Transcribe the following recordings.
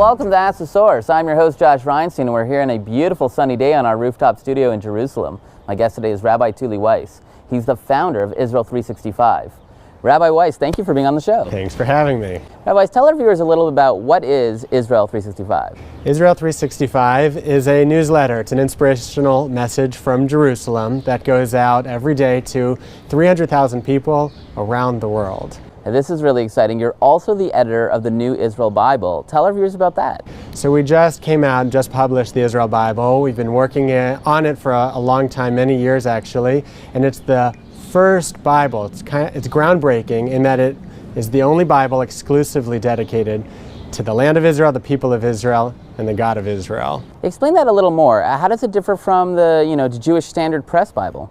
welcome to Ask the Source. I'm your host, Josh Reinstein, and we're here on a beautiful sunny day on our rooftop studio in Jerusalem. My guest today is Rabbi Tuly Weisz. He's the founder of Israel 365. Rabbi Weisz, thank you for being on the show. Thanks for having me. Rabbi, tell our viewers a little bit about what is Israel 365. Israel 365 is a newsletter. It's an inspirational message from Jerusalem that goes out every day to 300,000 people around the world. And this is really exciting. You're also the editor of the New Israel Bible. Tell our viewers about that. So we just came out and just published the Israel Bible. We've been working on it for a long time, many years actually, and it's the first Bible. It's groundbreaking in that it is the only Bible exclusively dedicated to the land of Israel, the people of Israel, and the God of Israel. Explain that a little more. How does it differ from the Jewish Standard Press Bible?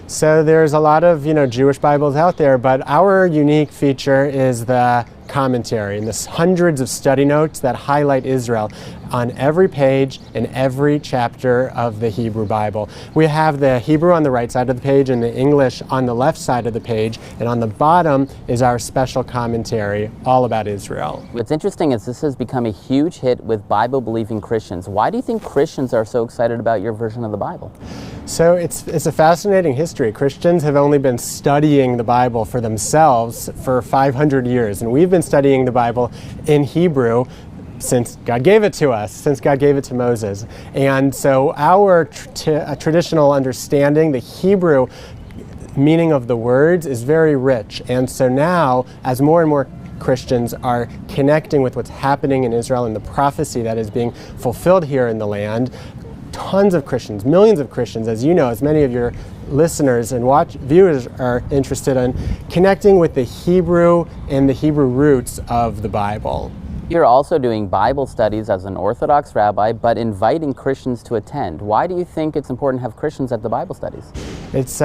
So there's a lot of Jewish Bibles out there, but our unique feature is the commentary and the hundreds of study notes that highlight Israel on every page in every chapter of the Hebrew Bible. We have the Hebrew on the right side of the page and the English on the left side of the page, and on the bottom is our special commentary all about Israel. What's interesting is this has become a huge hit with Bible-believing Christians. Why do you think Christians are so excited about your version of the Bible? So it's a fascinating history. Christians have only been studying the Bible for themselves for 500 years, and we've been studying the Bible in Hebrew since God gave it to us, since God gave it to Moses. And so our traditional understanding, the Hebrew meaning of the words, is very rich. And so now, as more and more Christians are connecting with what's happening in Israel and the prophecy that is being fulfilled here in the land, tons of Christians, millions of Christians, as you know, as many of your listeners and viewers are interested in connecting with the Hebrew and the Hebrew roots of the Bible. You're also doing Bible studies as an Orthodox rabbi, but inviting Christians to attend. Why do you think it's important to have Christians at the Bible studies? It's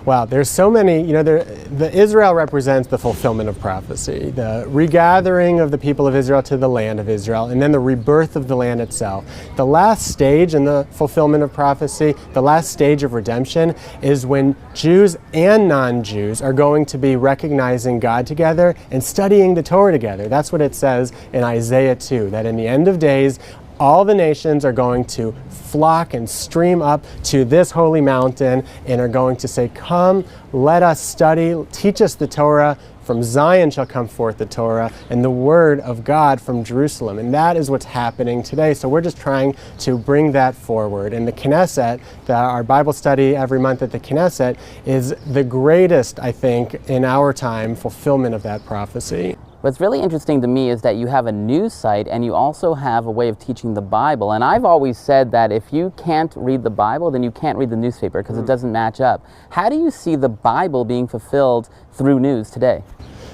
well, there's so many, the Israel represents the fulfillment of prophecy, the regathering of the people of Israel to the land of Israel, and then the rebirth of the land itself. The last stage in the fulfillment of prophecy, the last stage of redemption, is when Jews and non-Jews are going to be recognizing God together and studying the Torah together. That's what it says in Isaiah 2, that in the end of days, all the nations are going to flock and stream up to this holy mountain and are going to say, "Come, let us study, teach us the Torah. From Zion shall come forth the Torah and the word of God from Jerusalem." And that is what's happening today. So we're just trying to bring that forward. And the Knesset, our Bible study every month at the Knesset, is the greatest, I think, in our time, fulfillment of that prophecy. What's really interesting to me is that you have a news site and you also have a way of teaching the Bible. And I've always said that if you can't read the Bible, then you can't read the newspaper because it doesn't match up. How do you see the Bible being fulfilled through news today?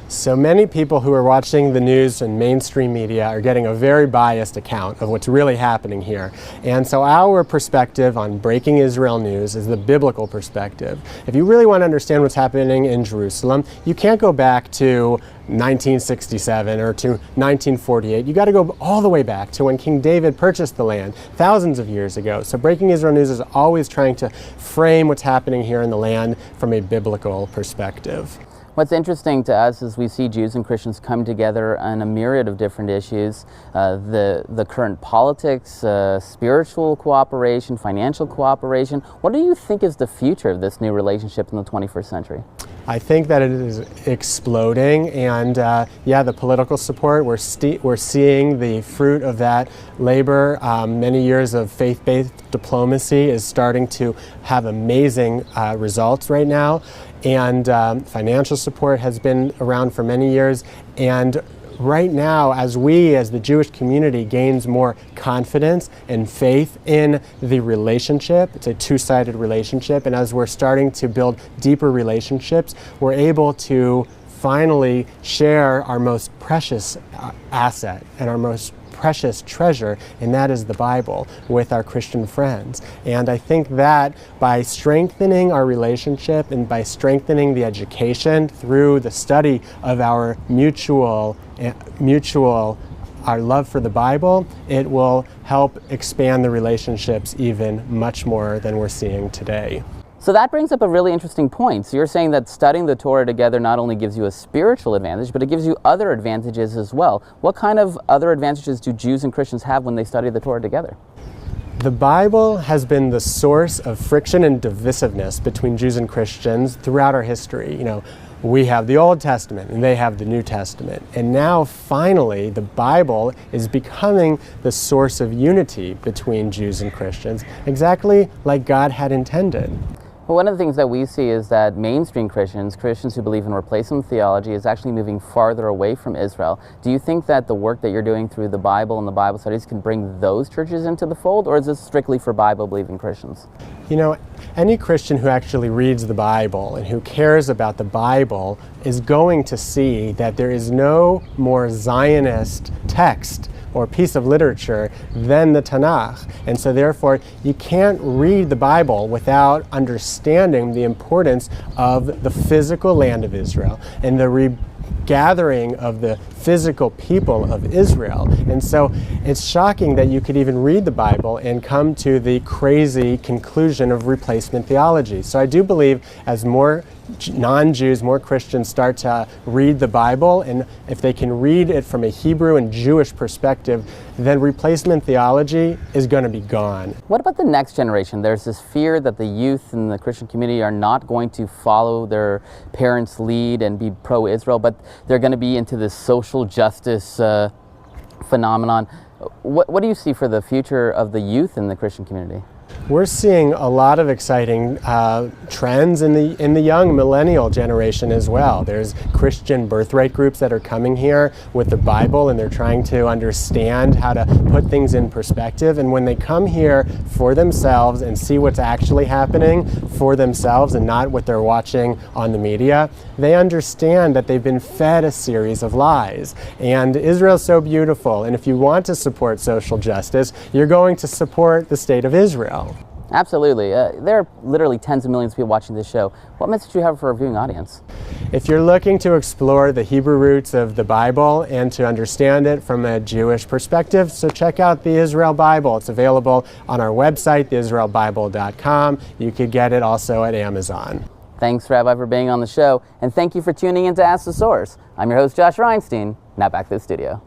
So many people who are watching the news and mainstream media are getting a very biased account of what's really happening here. And so our perspective on breaking Israel news is the biblical perspective. If you really want to understand what's happening in Jerusalem, you can't go back to 1967 or to 1948. You got to go all the way back to when King David purchased the land thousands of years ago. So breaking Israel news is always trying to frame what's happening here in the land from a biblical perspective. What's interesting to us is we see Jews and Christians come together on a myriad of different issues, the current politics, spiritual cooperation, financial cooperation. What do you think is the future of this new relationship in the 21st century? I think that it is exploding, and the political support, we're seeing the fruit of that labor. Many years of faith-based diplomacy is starting to have amazing results right now, and financial support has been around for many years, and right now, as the Jewish community gains more confidence and faith in the relationship, it's a two-sided relationship, and as we're starting to build deeper relationships, we're able to finally share our most precious asset and our most precious treasure, and that is the Bible, with our Christian friends. And I think that by strengthening our relationship and by strengthening the education through the study of our mutual our love for the Bible, it will help expand the relationships even much more than we're seeing today. So that brings up a really interesting point. So you're saying that studying the Torah together not only gives you a spiritual advantage, but it gives you other advantages as well. What kind of other advantages do Jews and Christians have when they study the Torah together? The Bible has been the source of friction and divisiveness between Jews and Christians throughout our history. We have the Old Testament and they have the New Testament. And now, finally, the Bible is becoming the source of unity between Jews and Christians, exactly like God had intended. Well, one of the things that we see is that mainstream Christians who believe in replacement theology, is actually moving farther away from Israel. Do you think that the work that you're doing through the Bible and the Bible studies can bring those churches into the fold, or is this strictly for Bible-believing Christians? Any Christian who actually reads the Bible and who cares about the Bible is going to see that there is no more Zionist text or piece of literature than the Tanakh. And so therefore, you can't read the Bible without understanding the importance of the physical land of Israel and the regathering of the physical people of Israel. And so it's shocking that you could even read the Bible and come to the crazy conclusion of replacement theology. So I do believe as more non-Jews, more Christians start to read the Bible, and if they can read it from a Hebrew and Jewish perspective, then replacement theology is going to be gone. What about the next generation? There's this fear that the youth in the Christian community are not going to follow their parents' lead and be pro-Israel, but they're going to be into this social justice phenomenon. What do you see for the future of the youth in the Christian community? We're seeing a lot of exciting trends in the young millennial generation as well. There's Christian birthright groups that are coming here with the Bible, and they're trying to understand how to put things in perspective. And when they come here for themselves and see what's actually happening for themselves and not what they're watching on the media, they understand that they've been fed a series of lies. And Israel's so beautiful, and if you want to support social justice, you're going to support the state of Israel. Absolutely. There are literally tens of millions of people watching this show. What message do you have for our viewing audience? If you're looking to explore the Hebrew roots of the Bible and to understand it from a Jewish perspective, so check out the Israel Bible. It's available on our website, theisraelbible.com. You could get it also at Amazon. Thanks, Rabbi, for being on the show, and thank you for tuning in to Ask the Source. I'm your host, Josh Reinstein. Now back to the studio.